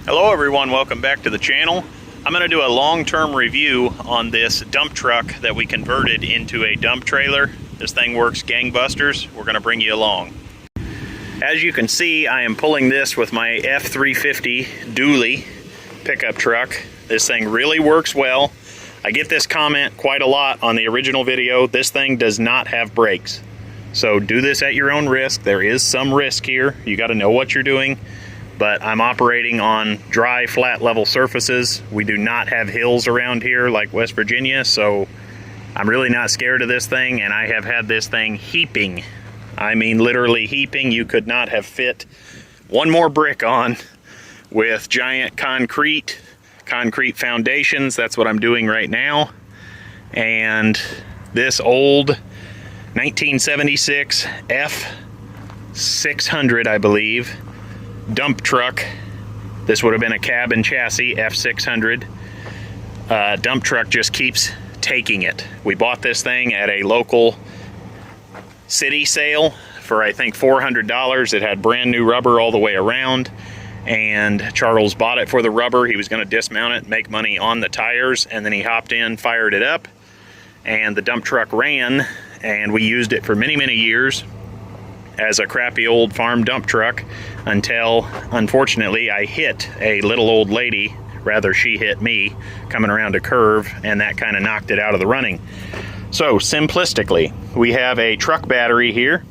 Hello everyone, welcome back to the channel. I'm going to do a long-term review on this dump truck that we converted into a dump trailer. This thing works gangbusters. We're going to bring you along. As you can see, I am pulling this with my F350 dually pickup truck. This thing really works well. I get this comment quite a lot on the original video. This thing does not have brakes. So do this at your own risk. There is some risk here. You got to know what you're doing. But I'm operating on dry, flat level surfaces. We do not have hills around here like West Virginia, so I'm really not scared of this thing, and I have had this thing heaping. I mean literally heaping. You could not have fit one more brick on with giant concrete foundations. That's what I'm doing right now. And this old 1976 F600, I believe, dump truck. This would have been a cab and chassis F600. Dump truck just keeps taking it. We bought this thing at a local city sale for I think $400. It had brand new rubber all the way around, and Charles bought it for the rubber. He was going to dismount it, make money on the tires, and then he hopped in, fired it up, and the dump truck ran, and we used it for many years as a crappy old farm dump truck until, unfortunately, I hit a little old lady. Rather, she hit me coming around a curve, and that kind of knocked it out of the running. So, simplistically, we have a truck battery here,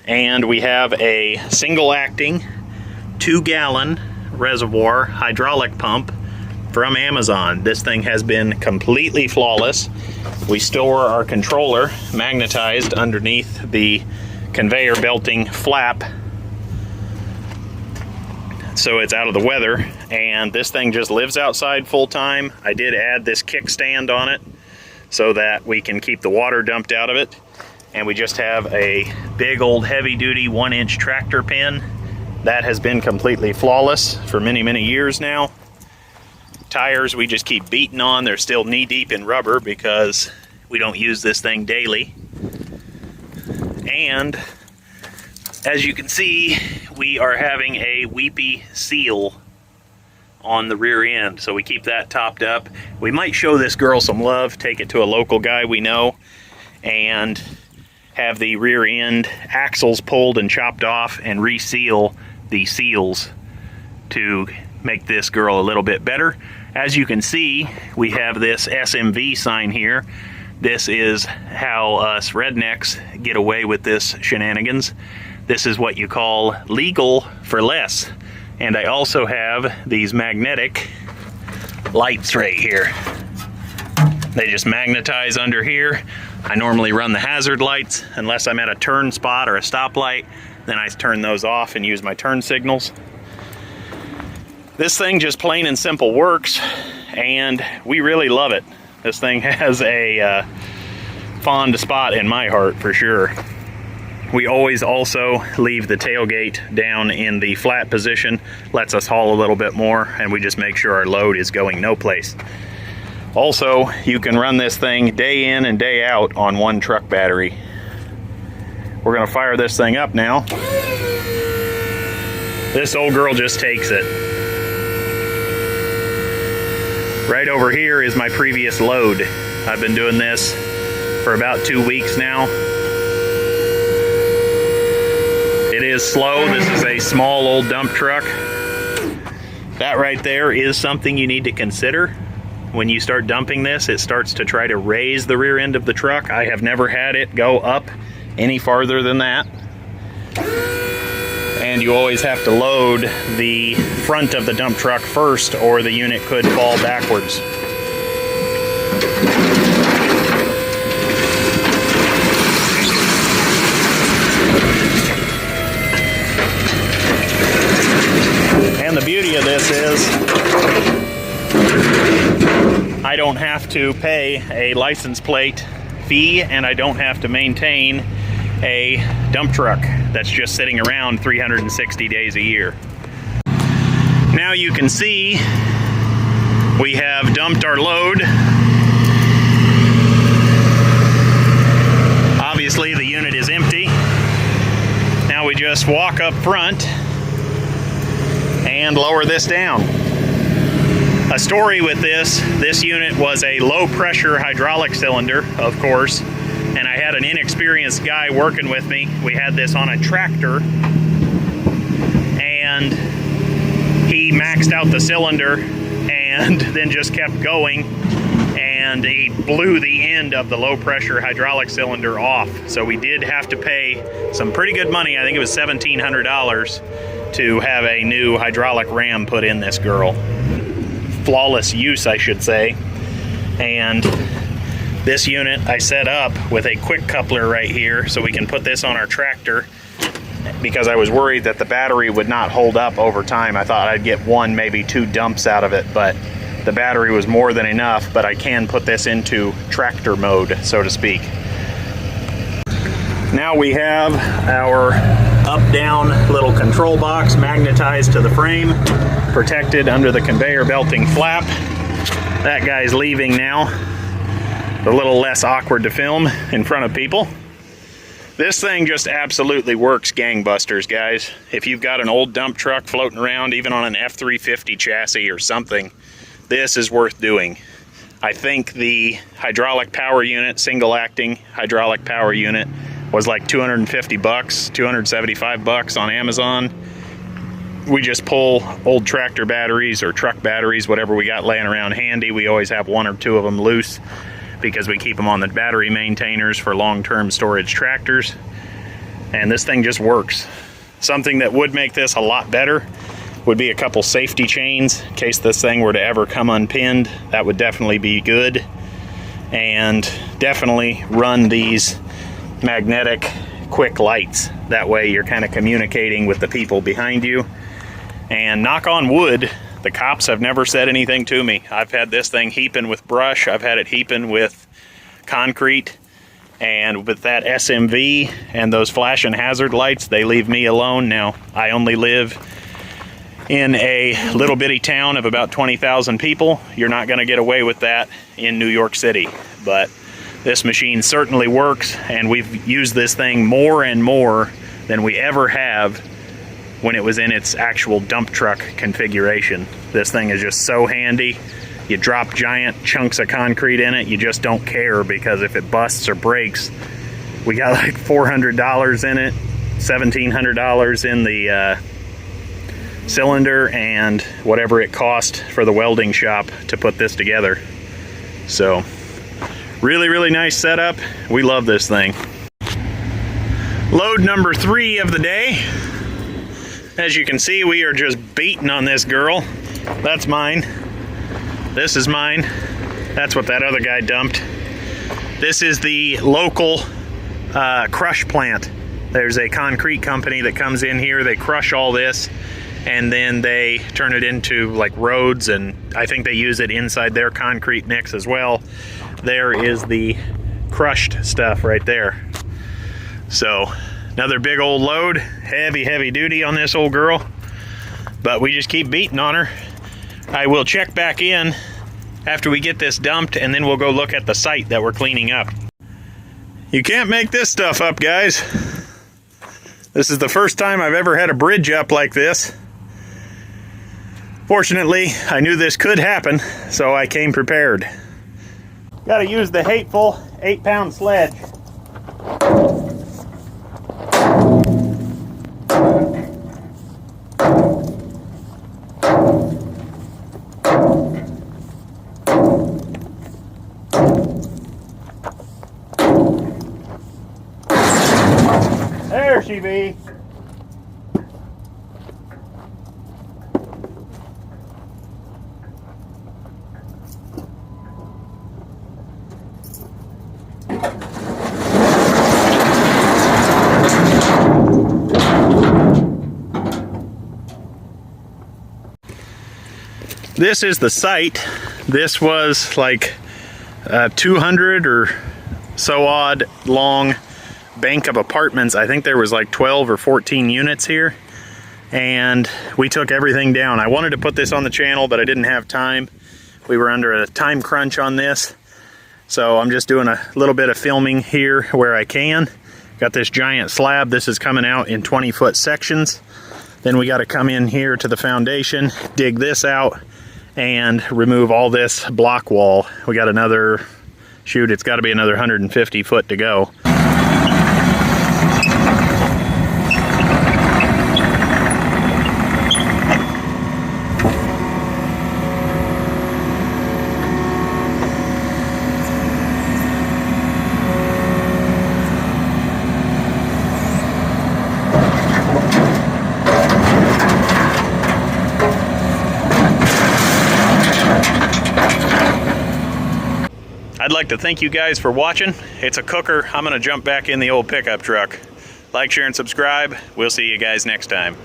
and we have a single-acting 2-gallon reservoir hydraulic pump from Amazon. This thing has been completely flawless. We store our controller magnetized underneath the conveyor belting flap, so it's out of the weather, and this thing just lives outside full time. I did add this kickstand on it so that we can keep the water dumped out of it, and we just have a big old heavy-duty 1-inch tractor pin that has been completely flawless for many years now. Tires we just keep beating on. They're still knee-deep in rubber because we don't use this thing daily. And as you can see, we are having a weepy seal on the rear end, so we keep that topped up. We might show this girl some love, take it to a local guy we know, and have the rear end axles pulled and chopped off and reseal the seals to make this girl a little bit better. As you can see, we have this SMV sign here. This is how us rednecks get away with this shenanigans. This is what you call legal for less. And I also have these magnetic lights right here. They just magnetize under here. I normally run the hazard lights unless I'm at a turn spot or a stoplight. Then I turn those off and use my turn signals. This thing just plain and simple works, and we really love it. This thing has a fond spot in my heart for sure. We always also leave the tailgate down in the flat position, lets us haul a little bit more, and we just make sure our load is going no place. Also, you can run this thing day in and day out on one truck battery. We're gonna fire this thing up now. This old girl just takes it. Right over here is my previous load. I've been doing this for about 2 weeks now. It is slow. This is a small old dump truck. That right there is something you need to consider. When you start dumping this, it starts to try to raise the rear end of the truck. I have never had it go up any farther than that. And you always have to load the front of the dump truck first, or the unit could fall backwards. And the beauty of this is I don't have to pay a license plate fee, and I don't have to maintain a dump truck that's just sitting around 360 days a year. Now you can see we have dumped our load. Obviously the unit is empty. Now we just walk up front and lower this down. A story with this unit was a low pressure hydraulic cylinder, of course, and I had an inexperienced guy working with me. We had this on a tractor, and he maxed out the cylinder and then just kept going, and he blew the end of the low pressure hydraulic cylinder off. So we did have to pay some pretty good money. I think it was $1,700 to have a new hydraulic ram put in this girl. Flawless use, I should say. And this unit I set up with a quick coupler right here so we can put this on our tractor, because I was worried that the battery would not hold up over time. I thought I'd get one, maybe two dumps out of it, but the battery was more than enough. But I can put this into tractor mode, so to speak. Now we have our up-down little control box magnetized to the frame, protected under the conveyor belting flap. That guy's leaving now. A little less awkward to film in front of people. This thing just absolutely works gangbusters, guys. If you've got an old dump truck floating around, even on an F-350 chassis or something, this is worth doing. I think the hydraulic power unit, single acting hydraulic power unit, was like 250 bucks, 275 bucks on Amazon. We just pull old tractor batteries or truck batteries, whatever we got laying around handy. We always have one or two of them loose because we keep them on the battery maintainers for long-term storage tractors. And this thing just works. Something that would make this a lot better would be a couple safety chains in case this thing were to ever come unpinned. That would definitely be good. And definitely run these magnetic quick lights. That way you're kind of communicating with the people behind you. And knock on wood, the cops have never said anything to me. I've had this thing heaping with brush. I've had it heaping with concrete. And with that SMV and those flashing hazard lights, they leave me alone. Now, I only live in a little bitty town of about 20,000 people. You're not going to get away with that in New York City. But this machine certainly works, and we've used this thing more and more than we ever have when it was in its actual dump truck configuration. This thing is just so handy. You drop giant chunks of concrete in it, you just don't care, because if it busts or breaks, we got like $400 in it, $1,700 in the cylinder, and whatever it cost for the welding shop to put this together. So really, really nice setup. We love this thing. Load number 3 of the day. As you can see, we are just beating on this girl. That's mine. This is mine. That's what that other guy dumped. This is the local crush plant. There's a concrete company that comes in here. They crush all this, and then they turn it into like roads, and I think they use it inside their concrete mix as well. There is the crushed stuff right there. So another big old load, heavy duty on this old girl, but we just keep beating on her. I will check back in after we get this dumped, and then we'll go look at the site that we're cleaning up. You can't make this stuff up, guys. This is the first time I've ever had a bridge up like this. Fortunately, I knew this could happen, so I came prepared. Gotta use the hateful 8-pound sledge. There she be. This is the site. This was like 200 or so odd long bank of apartments. I think there was like 12 or 14 units here, and we took everything down. I wanted to put this on the channel, but I didn't have time. We were under a time crunch on this, so I'm just doing a little bit of filming here where I can. Got this giant slab. This is coming out in 20-foot sections. Then we got to come in here to the foundation, dig this out, and remove all this block wall. We got another, shoot, it's got to be another 150 foot to go. I'd like to thank you guys for watching. It's a cooker. I'm going to jump back in the old pickup truck. Like, share, and subscribe. We'll see you guys next time.